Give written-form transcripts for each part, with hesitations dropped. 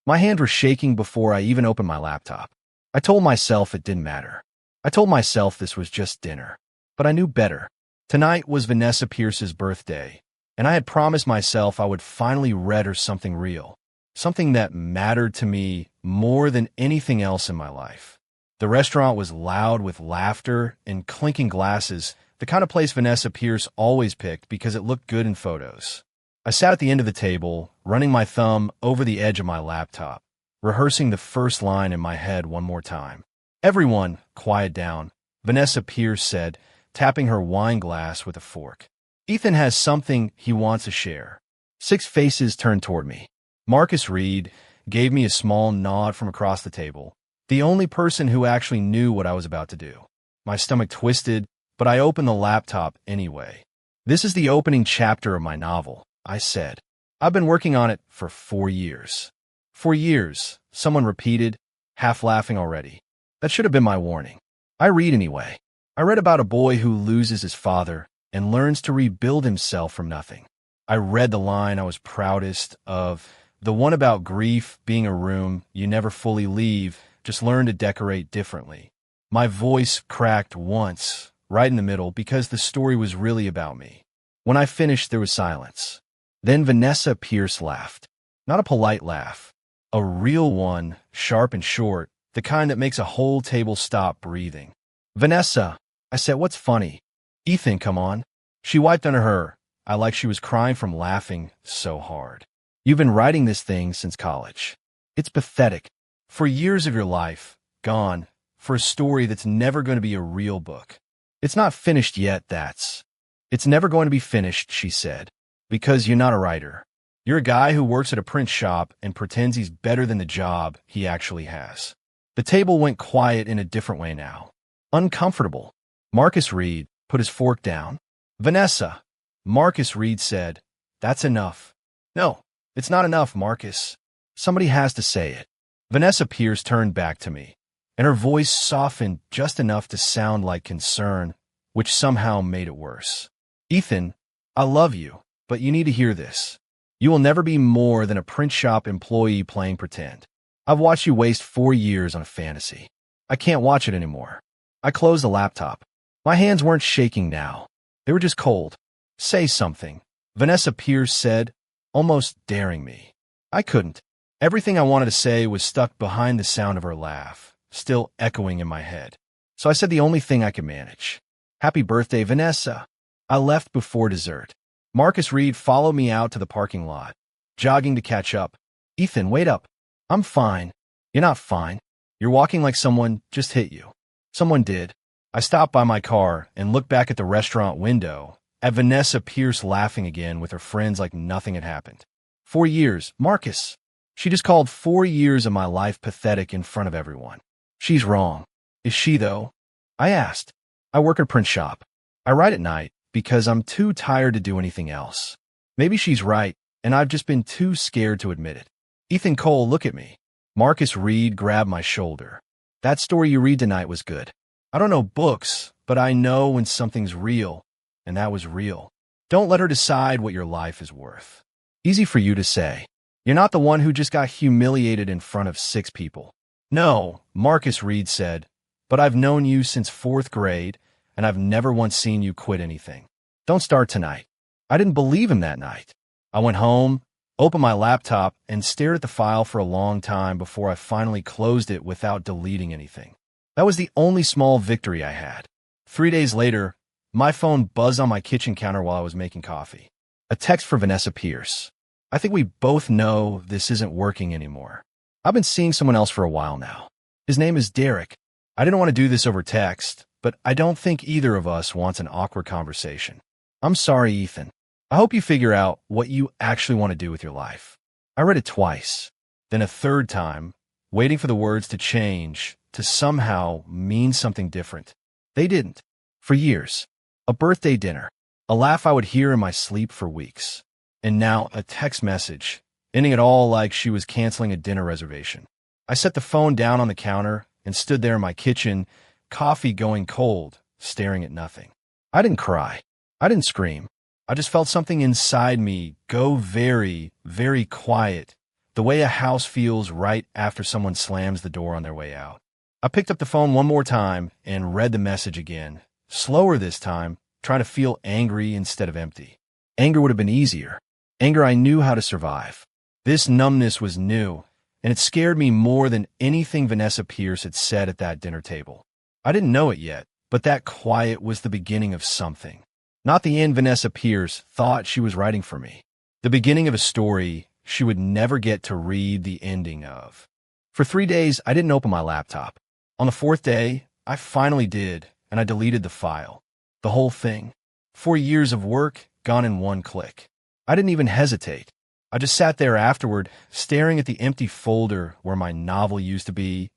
My hands were shaking before I even opened my laptop. I told myself it didn't matter. I told myself this was just dinner. But I knew better. Tonight was Vanessa Pierce's birthday, and I had promised myself I would finally read her something real, something that mattered to me more than anything else in my life. The restaurant was loud with laughter and clinking glasses, the kind of place Vanessa Pierce always picked because it looked good in photos. I sat at the end of the table, running my thumb over the edge of my laptop, rehearsing the first line in my head one more time. "Everyone, quiet down," Vanessa Pierce said, tapping her wine glass with a fork. "Ethan has something he wants to share." 6 faces turned toward me. Marcus Reed gave me a small nod from across the table, the only person who actually knew what I was about to do. My stomach twisted, but I opened the laptop anyway. "This is the opening chapter of my novel," I said. "I've been working on it for 4 years." 4 years, someone repeated, half laughing already. That should have been my warning. I read anyway. I read about a boy who loses his father and learns to rebuild himself from nothing. I read the line I was proudest of, the one about grief being a room you never fully leave, just learn to decorate differently. My voice cracked once, right in the middle, because the story was really about me. When I finished, there was silence. Then Vanessa Pierce laughed. Not a polite laugh. A real one, sharp and short, the kind that makes a whole table stop breathing. "Vanessa," I said, "what's funny?" "Ethan, come on." She wiped under her eye like she was crying from laughing so hard. "You've been writing this thing since college. It's pathetic. For years of your life, gone, for a story that's never going to be a real book. It's not finished yet, that's. It's never going to be finished," she said, "because you're not a writer. You're a guy who works at a print shop and pretends he's better than the job he actually has." The table went quiet in a different way now. Uncomfortable. Marcus Reed put his fork down. "Vanessa," Marcus Reed said, "that's enough." "No, it's not enough, Marcus. Somebody has to say it." Vanessa Pierce turned back to me, and her voice softened just enough to sound like concern, which somehow made it worse. "Ethan, I love you, but you need to hear this. You will never be more than a print shop employee playing pretend. I've watched you waste 4 years on a fantasy. I can't watch it anymore." I closed the laptop. My hands weren't shaking now. They were just cold. "Say something," Vanessa Pierce said, almost daring me. I couldn't. Everything I wanted to say was stuck behind the sound of her laugh, still echoing in my head. So I said the only thing I could manage. "Happy birthday, Vanessa." I left before dessert. Marcus Reed followed me out to the parking lot, jogging to catch up. "Ethan, wait up." "I'm fine." "You're not fine. You're walking like someone just hit you." "Someone did." I stopped by my car and looked back at the restaurant window, at Vanessa Pierce laughing again with her friends like nothing had happened. 4 years, Marcus. She just called 4 years of my life pathetic in front of everyone. She's wrong. Is she, though? I asked. "I work at a print shop. I write at night because I'm too tired to do anything else." Maybe she's right, and I've just been too scared to admit it. "Ethan Cole, look at me." Marcus Reed grabbed my shoulder. "That story you read tonight was good. I don't know books, but I know when something's real, and that was real. Don't let her decide what your life is worth." Easy for you to say. You're not the one who just got humiliated in front of 6 people. "No," Marcus Reed said, "but I've known you since 4th grade, and I've never once seen you quit anything. Don't start tonight." I didn't believe him that night. I went home, opened my laptop, and stared at the file for a long time before I finally closed it without deleting anything. That was the only small victory I had. 3 days later, my phone buzzed on my kitchen counter while I was making coffee. A text for Vanessa Pierce. "I think we both know this isn't working anymore. I've been seeing someone else for a while now. His name is Derek. I didn't want to do this over text, but I don't think either of us wants an awkward conversation. I'm sorry, Ethan. I hope you figure out what you actually want to do with your life." I read it twice, then a third time, waiting for the words to change, to somehow mean something different. They didn't. For years. A birthday dinner. A laugh I would hear in my sleep for weeks. And now a text message, ending it all like she was canceling a dinner reservation. I set the phone down on the counter and stood there in my kitchen, coffee going cold, staring at nothing. I didn't cry. I didn't scream. I just felt something inside me go very, very quiet, the the way a house feels right after someone slams the door on their way out. I picked up the phone one more time and read the message again, slower this time, trying to feel angry instead of empty. Anger would have been easier. Anger I knew how to survive. This numbness was new, and it scared me more than anything Vanessa Pierce had said at that dinner table. I didn't know it yet, but that quiet was the beginning of something. Not the end Vanessa Pierce thought she was writing for me. The beginning of a story she would never get to read the ending of. For 3 days, I didn't open my laptop. On the 4th day, I finally did, and I deleted the file. The whole thing. 4 years of work gone in one click. I didn't even hesitate. I just sat there afterward, staring at the empty folder where my novel used to be,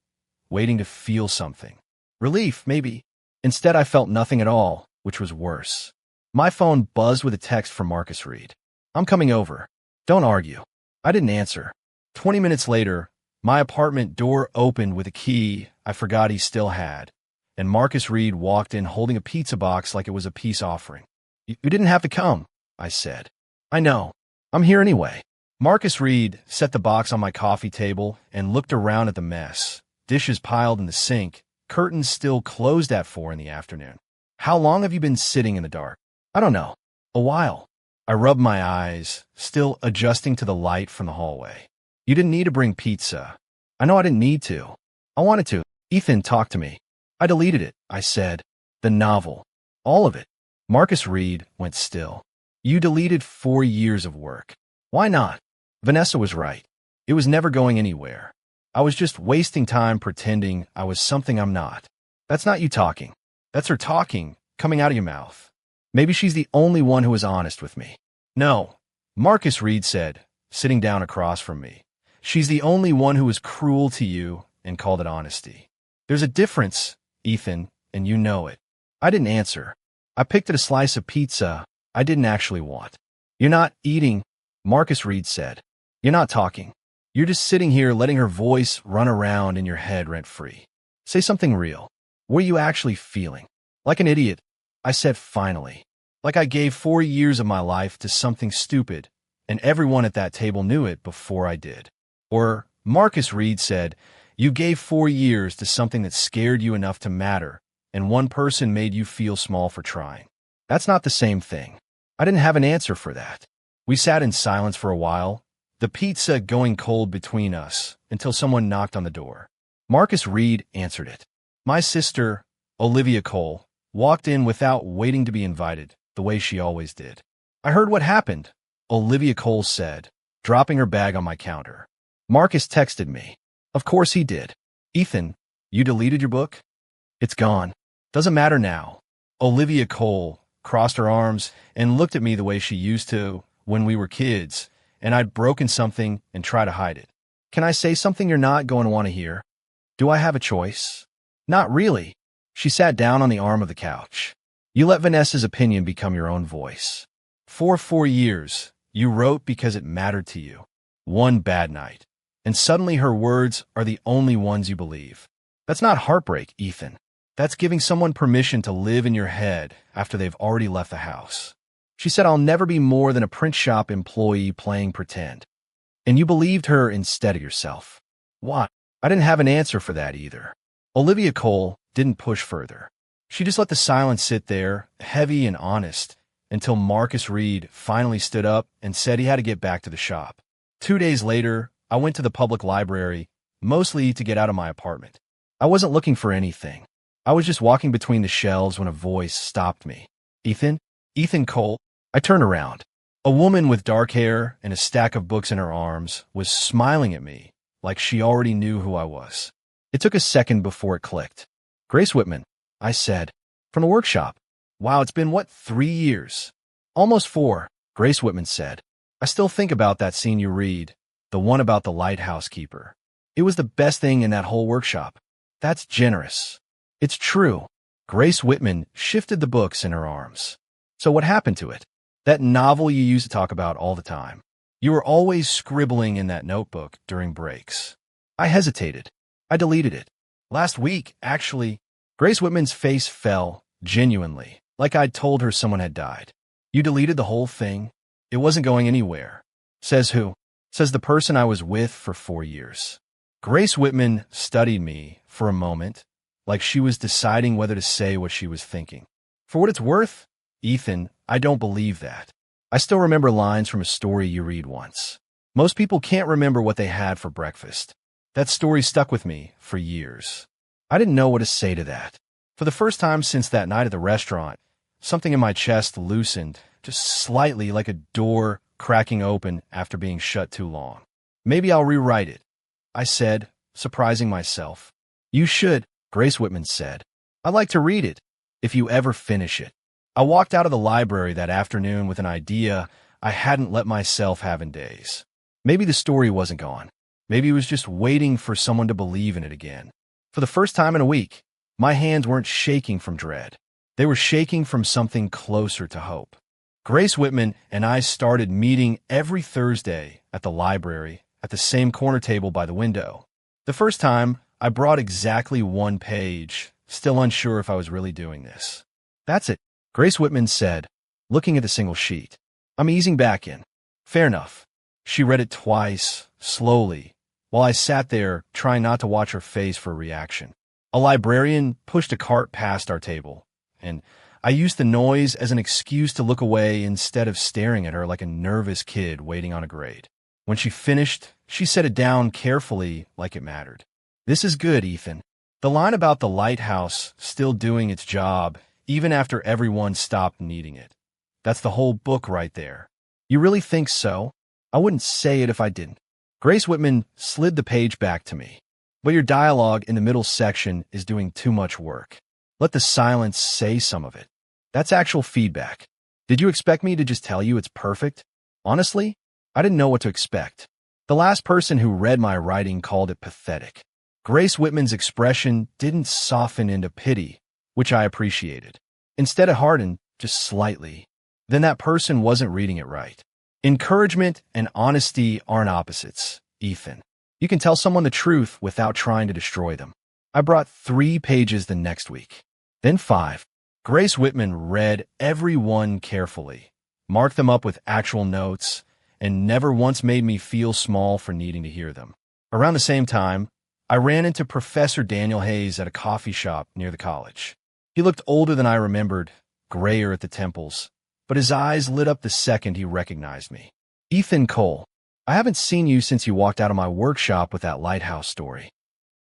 waiting to feel something. Relief, maybe. Instead, I felt nothing at all, which was worse. My phone buzzed with a text from Marcus Reed. "I'm coming over. Don't argue." I didn't answer. 20 minutes later, my apartment door opened with a key I forgot he still had, and Marcus Reed walked in holding a pizza box like it was a peace offering. You didn't have to come," I said. "I know. I'm here anyway." Marcus Reed set the box on my coffee table and looked around at the mess. Dishes piled in the sink, curtains still closed at 4 in the afternoon. "How long have you been sitting in the dark?" "I don't know. A while." I rubbed my eyes, still adjusting to the light from the hallway. "You didn't need to bring pizza." "I know I didn't need to. I wanted to. Ethan, talk to me." "I deleted it," I said. "The novel. All of it." Marcus Reed went still. "You deleted 4 years of work. Why not?" Vanessa was right. It was never going anywhere. I was just wasting time pretending I was something I'm not. That's not you talking. That's her talking, coming out of your mouth. Maybe she's the only one who was honest with me. "No," Marcus Reed said, sitting down across from me. "She's the only one who was cruel to you and called it honesty. There's a difference, Ethan, and you know it." I didn't answer. I picked at a slice of pizza I didn't actually want. "You're not eating," Marcus Reed said. "You're not talking. You're just sitting here letting her voice run around in your head rent-free. Say something real. What are you actually feeling?" "Like an idiot," I said finally. "Like I gave 4 years of my life to something stupid, and everyone at that table knew it before I did." Or, Marcus Reed said, "You gave 4 years to something that scared you enough to matter, and one person made you feel small for trying." That's not the same thing. I didn't have an answer for that. We sat in silence for a while, the pizza going cold between us, until someone knocked on the door. Marcus Reed answered it. My sister, Olivia Cole, walked in without waiting to be invited, the way she always did. "I heard what happened," Olivia Cole said, dropping her bag on my counter. "Marcus texted me." "Of course he did." "Ethan, you deleted your book?" "It's gone. Doesn't matter now." Olivia Cole crossed her arms and looked at me the way she used to when we were kids, and I'd broken something and tried to hide it. "Can I say something you're not going to want to hear?" "Do I have a choice?" "Not really." She sat down on the arm of the couch. "You let Vanessa's opinion become your own voice. For 4 years, you wrote because it mattered to you. One bad night, and suddenly her words are the only ones you believe. That's not heartbreak, Ethan. That's giving someone permission to live in your head after they've already left the house." She said, "I'll never be more than a print shop employee playing pretend." And you believed her instead of yourself. What? I didn't have an answer for that either. Olivia Cole didn't push further. She just let the silence sit there, heavy and honest, until Marcus Reed finally stood up and said he had to get back to the shop. 2 days later, I went to the public library, mostly to get out of my apartment. I wasn't looking for anything. I was just walking between the shelves when a voice stopped me. "Ethan? Ethan Cole?" I turned around. A woman with dark hair and a stack of books in her arms was smiling at me like she already knew who I was. It took a second before it clicked. "Grace Whitman," I said, "from the workshop." "Wow, it's been, 3 years?" "Almost 4, Grace Whitman said. "I still think about that scene you read, the one about the lighthouse keeper. It was the best thing in that whole workshop." "That's generous." "It's true." Grace Whitman shifted the books in her arms. "So what happened to it? That novel you used to talk about all the time. You were always scribbling in that notebook during breaks." I hesitated. "I deleted it. Last week, actually." Grace Whitman's face fell, genuinely, like I'd told her someone had died. "You deleted the whole thing? It wasn't going anywhere." "Says who?" says the person I was with for 4 years. Grace Whitman studied me for a moment, like she was deciding whether to say what she was thinking. For what it's worth, Ethan, I don't believe that. I still remember lines from a story you read once. Most people can't remember what they had for breakfast. That story stuck with me for years. I didn't know what to say to that. For the first time since that night at the restaurant, something in my chest loosened, just slightly, like a door cracking open after being shut too long. Maybe I'll rewrite it, I said, surprising myself. You should, Grace Whitman said. I'd like to read it, if you ever finish it. I walked out of the library that afternoon with an idea I hadn't let myself have in days. Maybe the story wasn't gone. Maybe it was just waiting for someone to believe in it again. For the first time in a week, my hands weren't shaking from dread. They were shaking from something closer to hope. Grace Whitman and I started meeting every Thursday at the library at the same corner table by the window. The first time, I brought exactly 1 page, still unsure if I was really doing this. That's it, Grace Whitman said, looking at the single sheet. I'm easing back in. Fair enough. She read it twice, slowly, while I sat there trying not to watch her face for a reaction. A librarian pushed a cart past our table, and I used the noise as an excuse to look away instead of staring at her like a nervous kid waiting on a grade. When she finished, she set it down carefully like it mattered. This is good, Ethan. The line about the lighthouse still doing its job even after everyone stopped needing it. That's the whole book right there. You really think so? I wouldn't say it if I didn't. Grace Whitman slid the page back to me. But your dialogue in the middle section is doing too much work. Let the silence say some of it. That's actual feedback. Did you expect me to just tell you it's perfect? Honestly, I didn't know what to expect. The last person who read my writing called it pathetic. Grace Whitman's expression didn't soften into pity, which I appreciated. Instead, it hardened just slightly. Then that person wasn't reading it right. Encouragement and honesty aren't opposites, Ethan. You can tell someone the truth without trying to destroy them. I brought 3 pages the next week, then 5. Grace Whitman read every one carefully, marked them up with actual notes, and never once made me feel small for needing to hear them. Around the same time, I ran into Professor Daniel Hayes at a coffee shop near the college. He looked older than I remembered, grayer at the temples, but his eyes lit up the second he recognized me. Ethan Cole, I haven't seen you since you walked out of my workshop with that lighthouse story.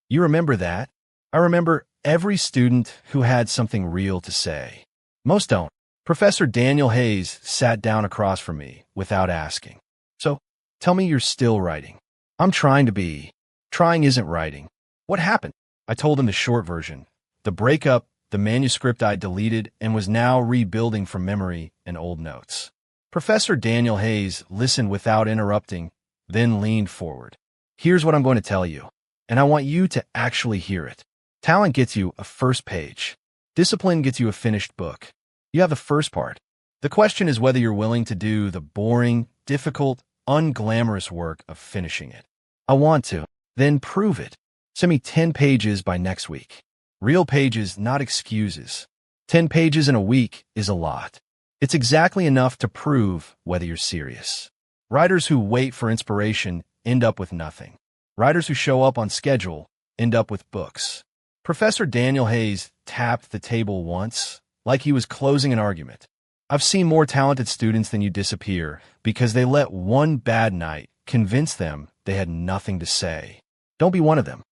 You remember that? I remember every student who had something real to say. Most don't. Professor Daniel Hayes sat down across from me without asking. So, tell me you're still writing. I'm trying to be. Trying isn't writing. What happened? I told him the short version. The breakup, the manuscript I deleted and was now rebuilding from memory and old notes. Professor Daniel Hayes listened without interrupting, then leaned forward. Here's what I'm going to tell you, and I want you to actually hear it. Talent gets you a first page. Discipline gets you a finished book. You have the first part. The question is whether you're willing to do the boring, difficult, unglamorous work of finishing it. I want to. Then prove it. Send me 10 pages by next week. Real pages, not excuses. 10 pages in a week is a lot. It's exactly enough to prove whether you're serious. Writers who wait for inspiration end up with nothing. Writers who show up on schedule end up with books. Professor Daniel Hayes tapped the table once, like he was closing an argument. I've seen more talented students than you disappear because they let one bad night convince them they had nothing to say. Don't be one of them.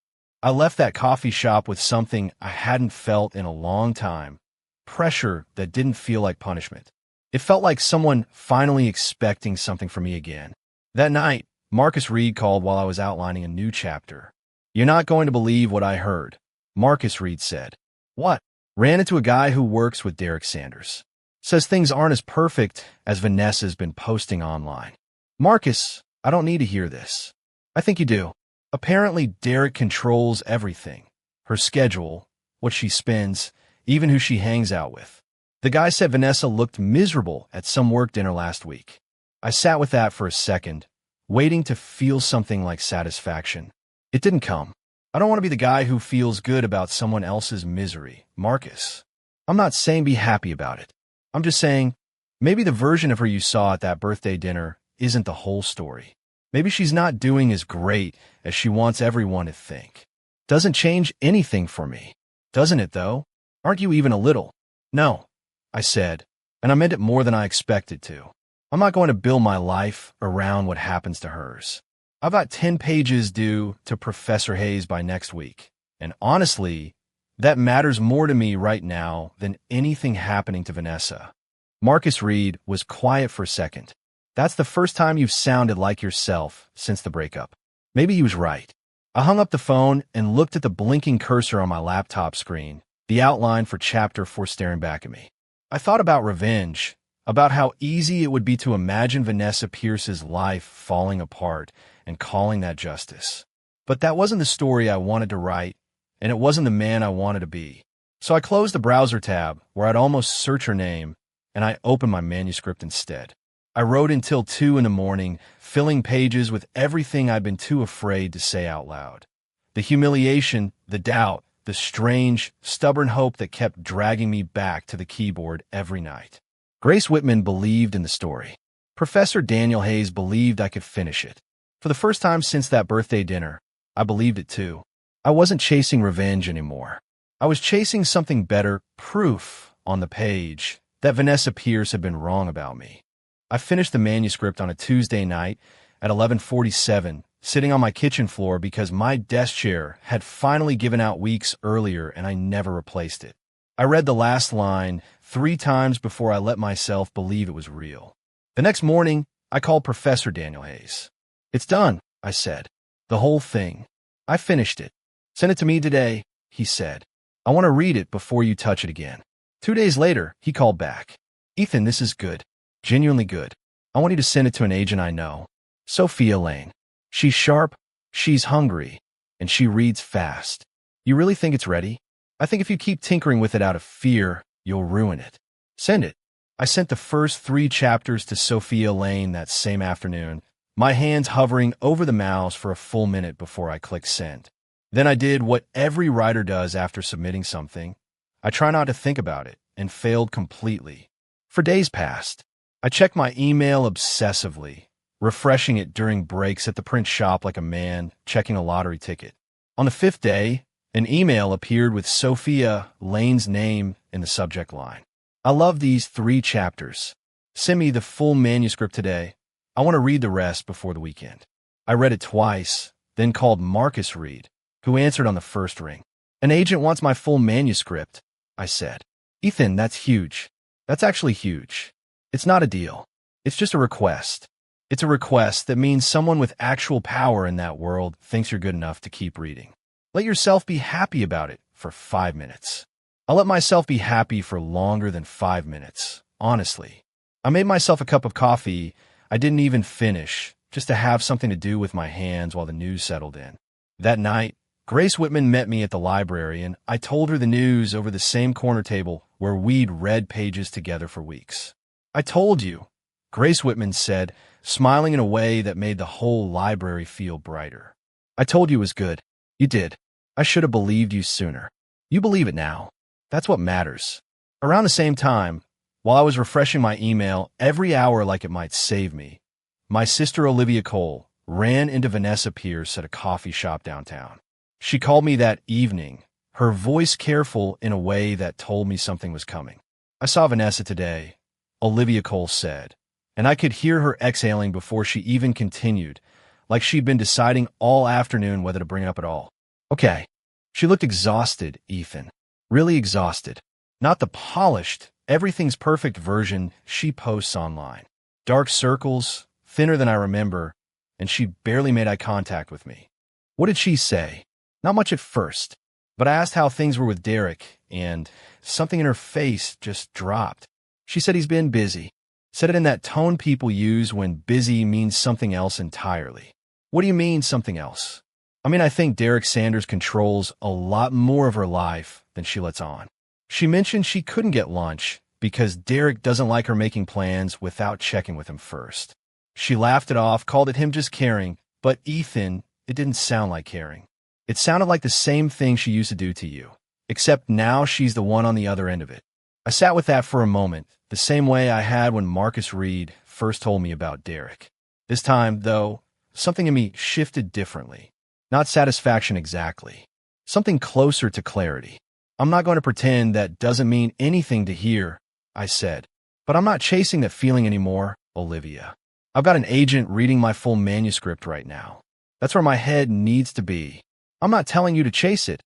I left that coffee shop with something I hadn't felt in a long time. Pressure that didn't feel like punishment. It felt like someone finally expecting something from me again. That night, Marcus Reed called while I was outlining a new chapter. You're not going to believe what I heard, Marcus Reed said. What? Ran into a guy who works with Derek Sanders. Says things aren't as perfect as Vanessa's been posting online. Marcus, I don't need to hear this. I think you do. Apparently, Derek controls everything. Her schedule, what she spends, even who she hangs out with. The guy said Vanessa looked miserable at some work dinner last week. I sat with that for a second, waiting to feel something like satisfaction. It didn't come. I don't want to be the guy who feels good about someone else's misery, Marcus. I'm not saying be happy about it. I'm just saying, maybe the version of her you saw at that birthday dinner isn't the whole story. Maybe she's not doing as great as she wants everyone to think. Doesn't change anything for me. Doesn't it, though? Aren't you even a little? No, I said, and I meant it more than I expected to. I'm not going to build my life around what happens to hers. I've got 10 pages due to Professor Hayes by next week, and honestly, that matters more to me right now than anything happening to Vanessa. Marcus Reed was quiet for a second. That's the first time you've sounded like yourself since the breakup. Maybe he was right. I hung up the phone and looked at the blinking cursor on my laptop screen, the outline for Chapter 4 staring back at me. I thought about revenge, about how easy it would be to imagine Vanessa Pierce's life falling apart and calling that justice. But that wasn't the story I wanted to write, and it wasn't the man I wanted to be. So I closed the browser tab where I'd almost search her name, and I opened my manuscript instead. I wrote until 2 in the morning, filling pages with everything I'd been too afraid to say out loud. The humiliation, the doubt, the strange, stubborn hope that kept dragging me back to the keyboard every night. Grace Whitman believed in the story. Professor Daniel Hayes believed I could finish it. For the first time since that birthday dinner, I believed it too. I wasn't chasing revenge anymore. I was chasing something better, proof on the page that Vanessa Pierce had been wrong about me. I finished the manuscript on a Tuesday night at 11:47, sitting on my kitchen floor because my desk chair had finally given out weeks earlier and I never replaced it. I read the last line 3 times before I let myself believe it was real. The next morning, I called Professor Daniel Hayes. "It's done," I said. "The whole thing. I finished it. Send it to me today," he said. "I want to read it before you touch it again." 2 days later, he called back. "Ethan, this is good. Genuinely good. I want you to send it to an agent I know. Sophia Lane. She's sharp, she's hungry, and she reads fast. You really think it's ready? I think if you keep tinkering with it out of fear, you'll ruin it. Send it." I sent the first 3 chapters to Sophia Lane that same afternoon, my hands hovering over the mouse for a full minute before I clicked send. Then I did what every writer does after submitting something. I try not to think about it, and failed completely. For days passed. I checked my email obsessively, refreshing it during breaks at the print shop like a man checking a lottery ticket. On the 5th day, an email appeared with Sophia Lane's name in the subject line. "I love these 3 chapters. Send me the full manuscript today. I want to read the rest before the weekend." I read it twice, then called Marcus Reed, who answered on the first ring. "An agent wants my full manuscript," I said. "Ethan, that's huge. That's actually huge. It's not a deal. It's just a request. It's a request that means someone with actual power in that world thinks you're good enough to keep reading. Let yourself be happy about it for 5 minutes." I let myself be happy for longer than 5 minutes, honestly. I made myself a cup of coffee I didn't even finish, just to have something to do with my hands while the news settled in. That night, Grace Whitman met me at the library, and I told her the news over the same corner table where we'd read pages together for weeks. "I told you," Grace Whitman said, smiling in a way that made the whole library feel brighter. "I told you it was good. You did. I should have believed you sooner. You believe it now. That's what matters." Around the same time, while I was refreshing my email every hour like it might save me, my sister Olivia Cole ran into Vanessa Pierce at a coffee shop downtown. She called me that evening, her voice careful in a way that told me something was coming. "I saw Vanessa today," Olivia Cole said, and I could hear her exhaling before she even continued, like she'd been deciding all afternoon whether to bring it up at all. "Okay." She looked exhausted, Ethan. Really exhausted. Not the polished, everything's perfect version she posts online. Dark circles, thinner than I remember, and she barely made eye contact with me. What did she say? Not much at first, but I asked how things were with Derek, and something in her face just dropped. She said he's been busy. Said it in that tone people use when busy means something else entirely. What do you mean, something else? I mean, I think Derek Sanders controls a lot more of her life than she lets on. She mentioned she couldn't get lunch because Derek doesn't like her making plans without checking with him first. She laughed it off, called it him just caring, but Ethan, it didn't sound like caring. It sounded like the same thing she used to do to you, except now she's the one on the other end of it. I sat with that for a moment, the same way I had when Marcus Reed first told me about Derek. This time, though, something in me shifted differently. Not satisfaction exactly. Something closer to clarity. I'm not going to pretend that doesn't mean anything to hear, I said. But I'm not chasing that feeling anymore, Olivia. I've got an agent reading my full manuscript right now. That's where my head needs to be. I'm not telling you to chase it,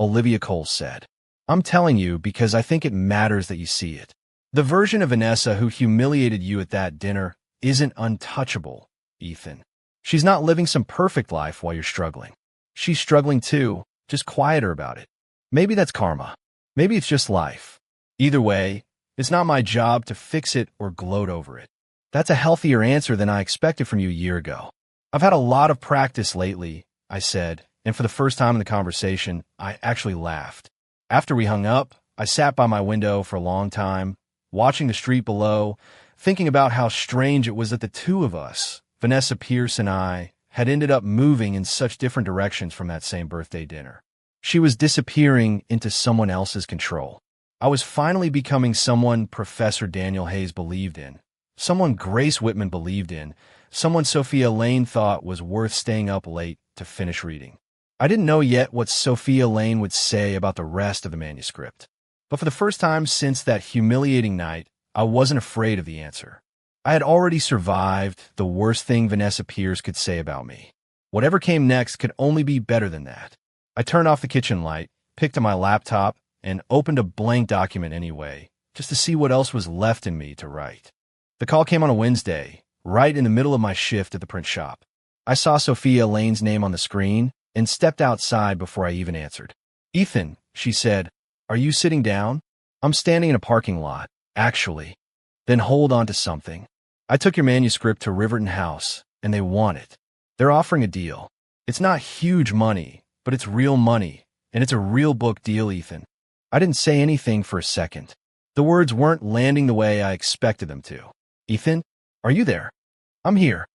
Olivia Cole said. I'm telling you because I think it matters that you see it. The version of Vanessa who humiliated you at that dinner isn't untouchable, Ethan. She's not living some perfect life while you're struggling. She's struggling too, just quieter about it. Maybe that's karma. Maybe it's just life. Either way, it's not my job to fix it or gloat over it. That's a healthier answer than I expected from you a year ago. I've had a lot of practice lately, I said, and for the first time in the conversation, I actually laughed. After we hung up, I sat by my window for a long time, watching the street below, thinking about how strange it was that the two of us, Vanessa Pierce and I, had ended up moving in such different directions from that same birthday dinner. She was disappearing into someone else's control. I was finally becoming someone Professor Daniel Hayes believed in, someone Grace Whitman believed in, someone Sophia Lane thought was worth staying up late to finish reading. I didn't know yet what Sophia Lane would say about the rest of the manuscript. But for the first time since that humiliating night, I wasn't afraid of the answer. I had already survived the worst thing Vanessa Pierce could say about me. Whatever came next could only be better than that. I turned off the kitchen light, picked up my laptop, and opened a blank document anyway, just to see what else was left in me to write. The call came on a Wednesday, right in the middle of my shift at the print shop. I saw Sophia Lane's name on the screen and stepped outside before I even answered. "Ethan," she said, "are you sitting down?" "I'm standing in a parking lot, actually." "Then hold on to something. I took your manuscript to Riverton House, and they want it. They're offering a deal. It's not huge money, but it's real money, and it's a real book deal, Ethan." I didn't say anything for a second. The words weren't landing the way I expected them to. "Ethan, are you there?" "I'm here.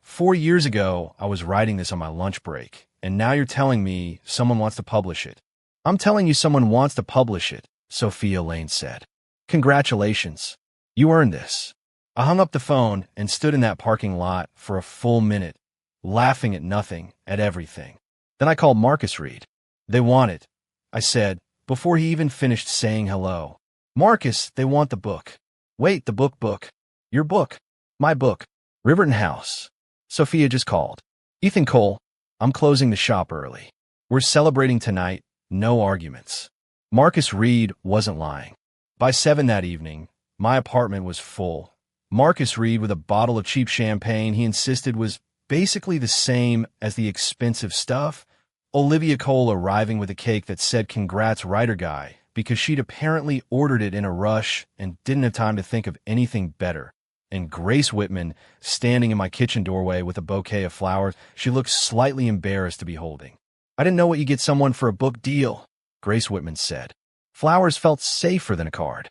4 years ago, I was writing this on my lunch break, and now you're telling me someone wants to publish it." "I'm telling you someone wants to publish it," Sophia Lane said. "Congratulations. You earned this." I hung up the phone and stood in that parking lot for a full minute, laughing at nothing, at everything. Then I called Marcus Reed. "They want it," I said, before he even finished saying hello. "Marcus, they want the book." "Wait, the book. Your book. My book. Riverton House." Sophia just called. "Ethan Cole, I'm closing the shop early. We're celebrating tonight, no arguments." Marcus Reed wasn't lying. By 7 that evening, my apartment was full. Marcus Reed with a bottle of cheap champagne he insisted was basically the same as the expensive stuff. Olivia Cole arriving with a cake that said "Congrats, writer guy," because she'd apparently ordered it in a rush and didn't have time to think of anything better. And Grace Whitman standing in my kitchen doorway with a bouquet of flowers she looked slightly embarrassed to be holding. "I didn't know what you get someone for a book deal," Grace Whitman said. "Flowers felt safer than a card."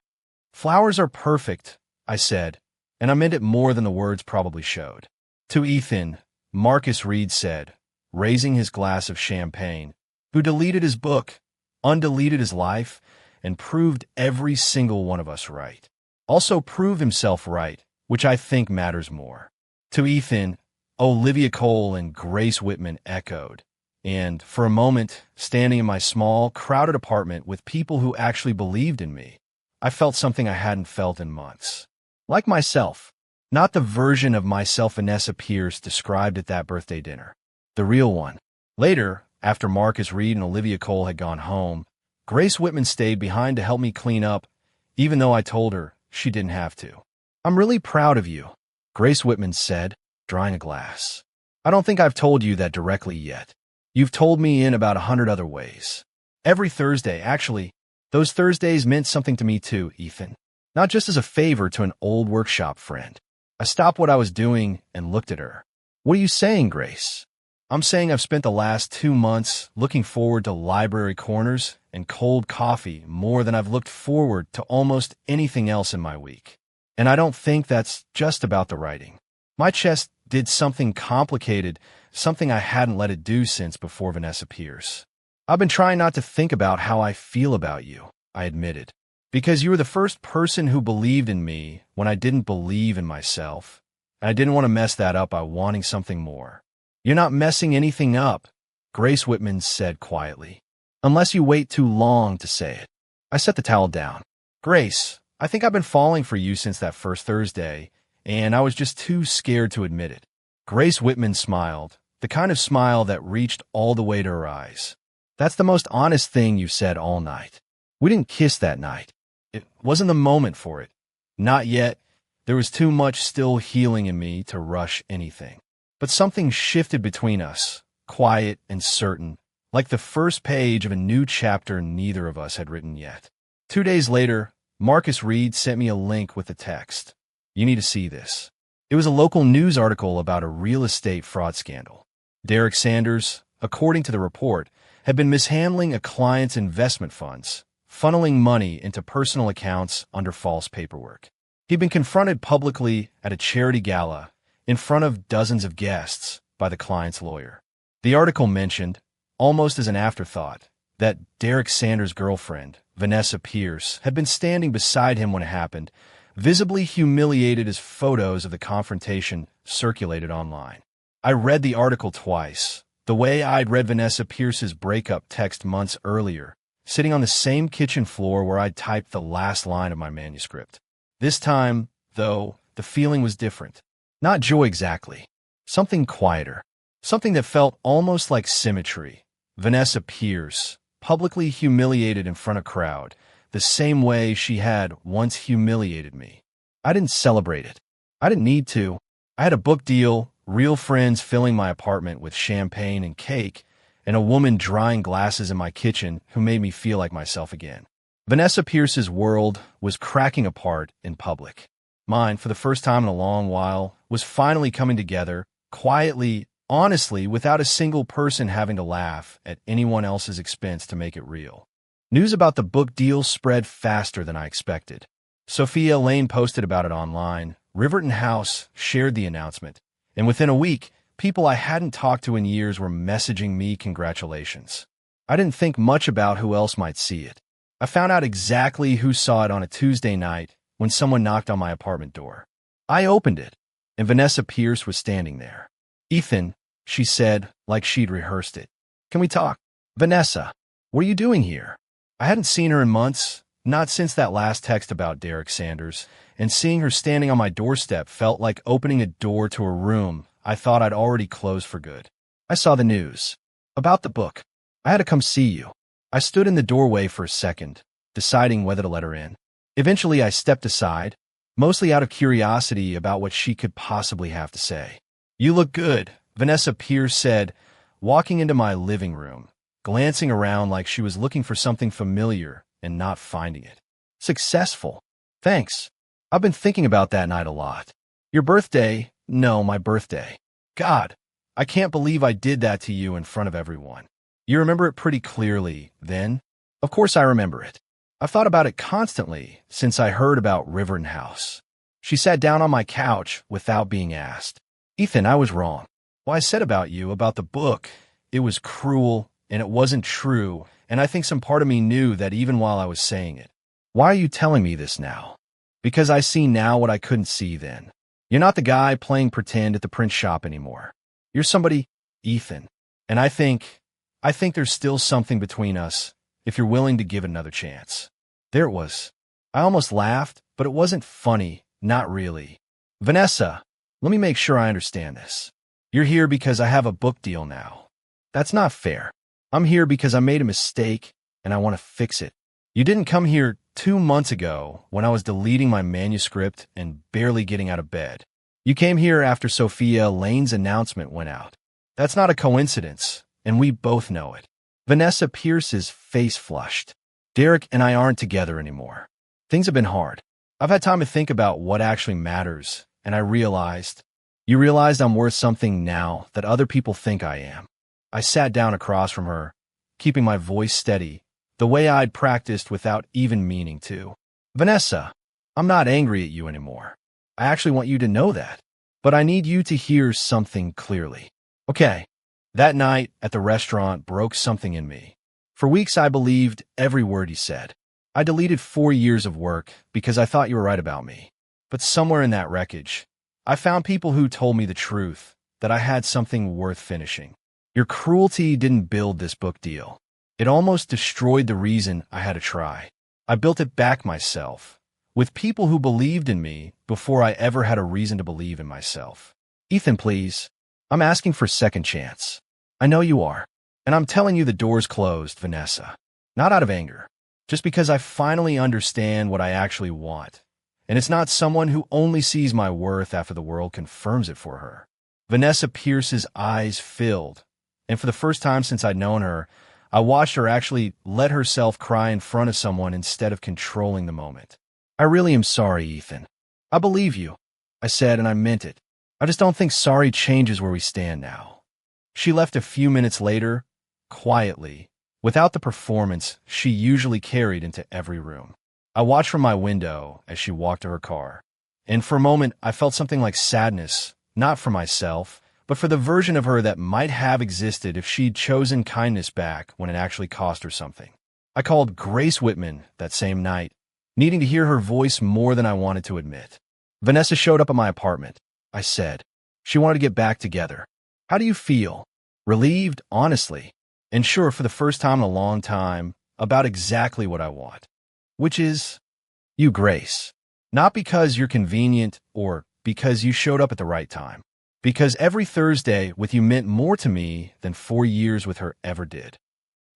"Flowers are perfect," I said, and I meant it more than the words probably showed. "To Ethan," Marcus Reed said, raising his glass of champagne, "who deleted his book, undeleted his life, and proved every single one of us right. Also proved himself right, which I think matters more." "To Ethan," Olivia Cole and Grace Whitman echoed. And for a moment, standing in my small, crowded apartment with people who actually believed in me, I felt something I hadn't felt in months. Like myself. Not the version of myself Vanessa Pierce described at that birthday dinner. The real one. Later, after Marcus Reed and Olivia Cole had gone home, Grace Whitman stayed behind to help me clean up, even though I told her she didn't have to. "I'm really proud of you," Grace Whitman said, drying a glass. "I don't think I've told you that directly yet. You've told me in about 100 other ways. Every Thursday, actually. Those Thursdays meant something to me too, Ethan. Not just as a favor to an old workshop friend." I stopped what I was doing and looked at her. "What are you saying, Grace?" "I'm saying I've spent the last 2 months looking forward to library corners and cold coffee more than I've looked forward to almost anything else in my week. And I don't think that's just about the writing. My chest did something complicated, something I hadn't let it do since before Vanessa Pierce. I've been trying not to think about how I feel about you," I admitted, "because you were the first person who believed in me when I didn't believe in myself. and I didn't want to mess that up by wanting something more. You're not messing anything up, Grace Whitman said quietly. Unless you wait too long to say it. I set the towel down. Grace, I think I've been falling for you since that first Thursday, and I was just too scared to admit it. Grace Whitman smiled, the kind of smile that reached all the way to her eyes. That's the most honest thing you've said all night. We didn't kiss that night. It wasn't the moment for it. Not yet. There was too much still healing in me to rush anything. But something shifted between us, quiet and certain, like the first page of a new chapter neither of us had written yet. 2 days later, Marcus Reed sent me a link with a text. You need to see this. It was a local news article about a real estate fraud scandal. Derek Sanders, according to the report, had been mishandling a client's investment funds, funneling money into personal accounts under false paperwork. He'd been confronted publicly at a charity gala in front of dozens of guests by the client's lawyer. The article mentioned, almost as an afterthought, that Derek Sanders' girlfriend, Vanessa Pierce, had been standing beside him when it happened, visibly humiliated as photos of the confrontation circulated online. I read the article twice, the way I'd read Vanessa Pierce's breakup text months earlier, sitting on the same kitchen floor where I'd typed the last line of my manuscript. This time, though, the feeling was different. Not joy exactly. Something quieter. Something that felt almost like symmetry. Vanessa Pierce, publicly humiliated in front of a crowd, the same way she had once humiliated me. I didn't celebrate it. I didn't need to. I had a book deal, real friends filling my apartment with champagne and cake, and a woman drying glasses in my kitchen who made me feel like myself again. Vanessa Pierce's world was cracking apart in public. Mine, for the first time in a long while, was finally coming together, quietly, honestly, without a single person having to laugh at anyone else's expense to make it real. News about the book deal spread faster than I expected. Sophia Lane posted about it online, Riverton House shared the announcement, and within a week, people I hadn't talked to in years were messaging me congratulations. I didn't think much about who else might see it. I found out exactly who saw it on a Tuesday night when someone knocked on my apartment door. I opened it, and Vanessa Pierce was standing there. Ethan, she said, like she'd rehearsed it. Can we talk? Vanessa, what are you doing here? I hadn't seen her in months, not since that last text about Derek Sanders, and seeing her standing on my doorstep felt like opening a door to a room I thought I'd already closed for good. I saw the news. About the book. I had to come see you. I stood in the doorway for a second, deciding whether to let her in. Eventually, I stepped aside, mostly out of curiosity about what she could possibly have to say. You look good, Vanessa Pierce said, walking into my living room, glancing around like she was looking for something familiar and not finding it. Successful. Thanks. I've been thinking about that night a lot. Your birthday? No, my birthday. God, I can't believe I did that to you in front of everyone. You remember it pretty clearly, then? Of course I remember it. I've thought about it constantly since I heard about Riverton House. She sat down on my couch without being asked. Ethan, I was wrong. What I said about you, about the book, it was cruel, and it wasn't true, and I think some part of me knew that even while I was saying it. Why are you telling me this now? Because I see now what I couldn't see then. You're not the guy playing pretend at the print shop anymore. You're somebody, Ethan, and I think there's still something between us if you're willing to give it another chance. There it was. I almost laughed, but it wasn't funny, not really. Vanessa, let me make sure I understand this. You're here because I have a book deal now. That's not fair. I'm here because I made a mistake and I want to fix it. You didn't come here 2 months ago when I was deleting my manuscript and barely getting out of bed. You came here after Sophia Lane's announcement went out. That's not a coincidence, and we both know it. Vanessa Pierce's face flushed. Derek and I aren't together anymore. Things have been hard. I've had time to think about what actually matters, and I realized, you realized I'm worth something now that other people think I am. I sat down across from her, keeping my voice steady, the way I'd practiced without even meaning to. Vanessa, I'm not angry at you anymore. I actually want you to know that. But I need you to hear something clearly. Okay. That night at the restaurant broke something in me. For weeks I believed every word he said. I deleted 4 years of work because I thought you were right about me. But somewhere in that wreckage, I found people who told me the truth, that I had something worth finishing. Your cruelty didn't build this book deal. It almost destroyed the reason I had to try. I built it back myself, with people who believed in me before I ever had a reason to believe in myself. Ethan, please. I'm asking for a second chance. I know you are. And I'm telling you the door's closed, Vanessa. Not out of anger. Just because I finally understand what I actually want. And it's not someone who only sees my worth after the world confirms it for her. Vanessa Pierce's eyes filled. And for the first time since I'd known her, I watched her actually let herself cry in front of someone instead of controlling the moment. I really am sorry, Ethan. I believe you, I said, and I meant it. I just don't think sorry changes where we stand now. She left a few minutes later, quietly, without the performance she usually carried into every room. I watched from my window as she walked to her car, and for a moment I felt something like sadness, not for myself, but for the version of her that might have existed if she'd chosen kindness back when it actually cost her something. I called Grace Whitman that same night, needing to hear her voice more than I wanted to admit. Vanessa showed up at my apartment, I said. She wanted to get back together. How do you feel? Relieved, honestly, and sure for the first time in a long time, about exactly what I want. Which is, you, Grace. Not because you're convenient or because you showed up at the right time. Because every Thursday with you meant more to me than 4 years with her ever did.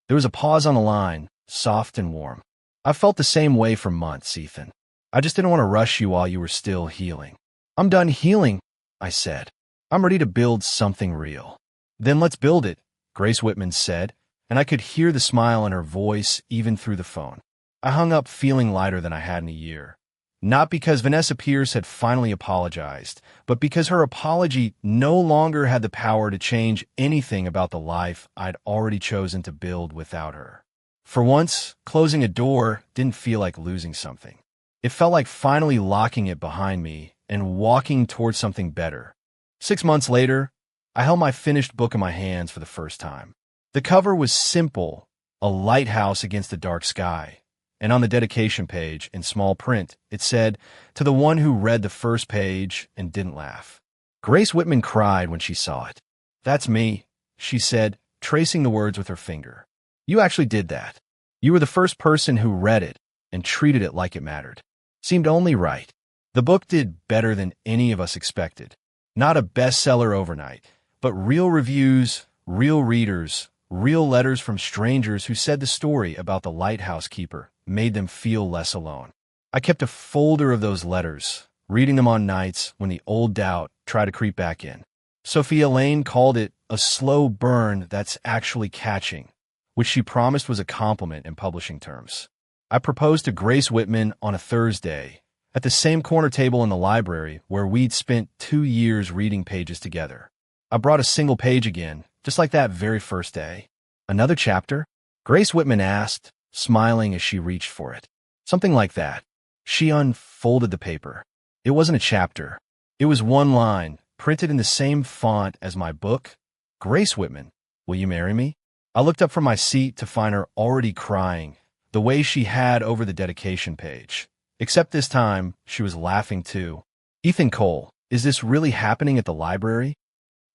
There was a pause on the line, soft and warm. I felt the same way for months, Ethan. I just didn't want to rush you while you were still healing. I'm done healing, I said. I'm ready to build something real. Then let's build it, Grace Whitman said, and I could hear the smile in her voice even through the phone. I hung up feeling lighter than I had in a year. Not because Vanessa Pierce had finally apologized, but because her apology no longer had the power to change anything about the life I'd already chosen to build without her. For once, closing a door didn't feel like losing something. It felt like finally locking it behind me and walking towards something better. 6 months later, I held my finished book in my hands for the first time. The cover was simple, a lighthouse against the dark sky. And on the dedication page, in small print, it said, "To the one who read the first page and didn't laugh." Grace Whitman cried when she saw it. "That's me," she said, tracing the words with her finger. "You actually did that. You were the first person who read it and treated it like it mattered. Seemed only right." The book did better than any of us expected. Not a bestseller overnight, but real reviews, real readers, real letters from strangers who said the story about the lighthouse keeper made them feel less alone. I kept a folder of those letters, reading them on nights when the old doubt tried to creep back in. Sophia Lane called it a slow burn that's actually catching, which she promised was a compliment in publishing terms. I proposed to Grace Whitman on a Thursday, at the same corner table in the library where we'd spent 2 years reading pages together. I brought a single page again, just like that very first day. "Another chapter?" Grace Whitman asked, smiling as she reached for it. "Something like that." She unfolded the paper. It wasn't a chapter. It was one line, printed in the same font as my book. "Grace Whitman, will you marry me?" I looked up from my seat to find her already crying, the way she had over the dedication page. Except this time, she was laughing too. "Ethan Cole, is this really happening at the library?"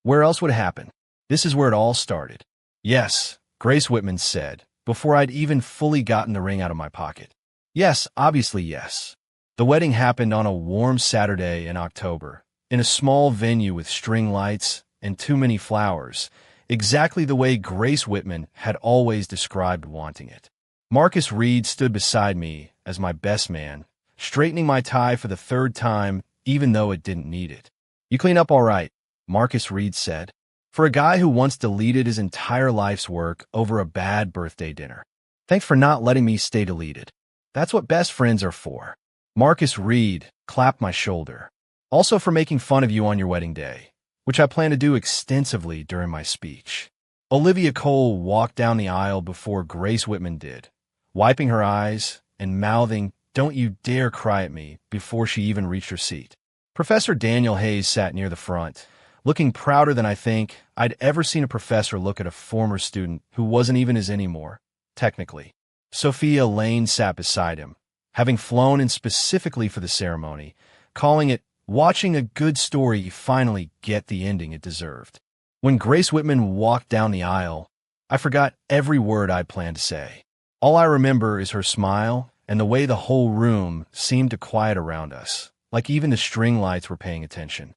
"Where else would it happen? This is where it all started." "Yes," Grace Whitman said, before I'd even fully gotten the ring out of my pocket. "Yes, obviously yes." The wedding happened on a warm Saturday in October, in a small venue with string lights and too many flowers, exactly the way Grace Whitman had always described wanting it. Marcus Reed stood beside me as my best man, straightening my tie for the 3rd time, even though it didn't need it. "You clean up all right," Marcus Reed said. "For a guy who once deleted his entire life's work over a bad birthday dinner. Thanks for not letting me stay deleted. That's what best friends are for." Marcus Reed clapped my shoulder. "Also for making fun of you on your wedding day, which I plan to do extensively during my speech." Olivia Cole walked down the aisle before Grace Whitman did, wiping her eyes and mouthing, "Don't you dare cry at me," before she even reached her seat. Professor Daniel Hayes sat near the front, looking prouder than I think I'd ever seen a professor look at a former student who wasn't even his anymore, technically. Sophia Lane sat beside him, having flown in specifically for the ceremony, calling it watching a good story finally get the ending it deserved. When Grace Whitman walked down the aisle, I forgot every word I'd planned to say. All I remember is her smile and the way the whole room seemed to quiet around us, like even the string lights were paying attention.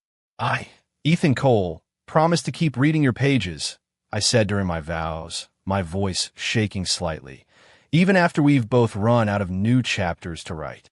Ethan Cole, promise to keep reading your pages, I said during my vows, my voice shaking slightly, even after we've both run out of new chapters to write.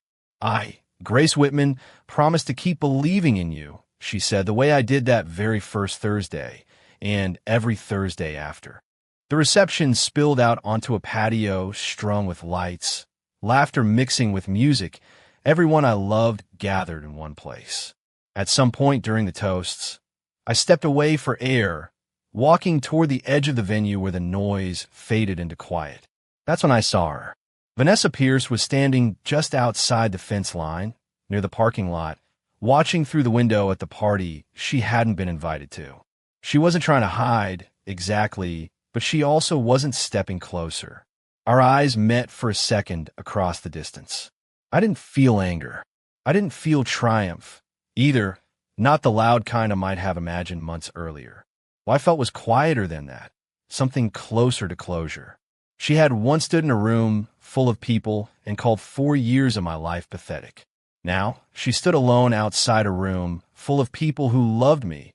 Grace Whitman, promise to keep believing in you, she said, the way I did that very first Thursday, and every Thursday after. The reception spilled out onto a patio strung with lights, laughter mixing with music. Everyone I loved gathered in one place. At some point during the toasts, I stepped away for air, walking toward the edge of the venue where the noise faded into quiet. That's when I saw her. Vanessa Pierce was standing just outside the fence line, near the parking lot, watching through the window at the party she hadn't been invited to. She wasn't trying to hide, exactly, but she also wasn't stepping closer. Our eyes met for a second across the distance. I didn't feel anger. I didn't feel triumph, either, not the loud kind I might have imagined months earlier. What I felt was quieter than that, something closer to closure. She had once stood in a room full of people and called 4 years of my life pathetic. Now, she stood alone outside a room full of people who loved me,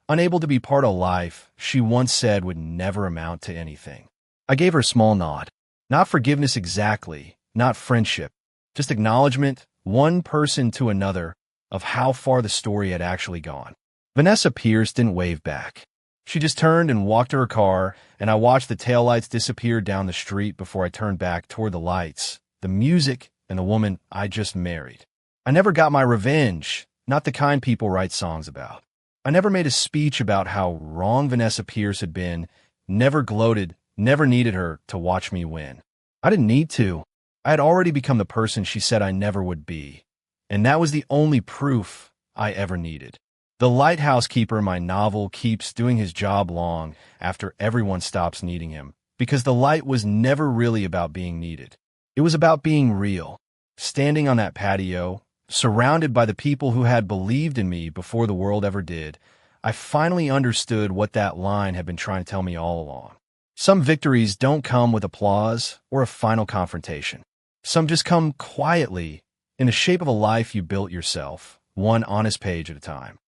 unable to be part of life she once said would never amount to anything. I gave her a small nod. Not forgiveness exactly, not friendship, just acknowledgement, one person to another, of how far the story had actually gone. Vanessa Pierce didn't wave back. She just turned and walked to her car, and I watched the taillights disappear down the street before I turned back toward the lights, the music, and the woman I just married. I never got my revenge, not the kind people write songs about. I never made a speech about how wrong Vanessa Pierce had been, never gloated, never needed her to watch me win. I didn't need to. I had already become the person she said I never would be, and that was the only proof I ever needed. The lighthouse keeper in my novel keeps doing his job long after everyone stops needing him, because the light was never really about being needed. It was about being real. Standing on that patio, surrounded by the people who had believed in me before the world ever did, I finally understood what that line had been trying to tell me all along. Some victories don't come with applause or a final confrontation. Some just come quietly, in the shape of a life you built yourself, one honest page at a time.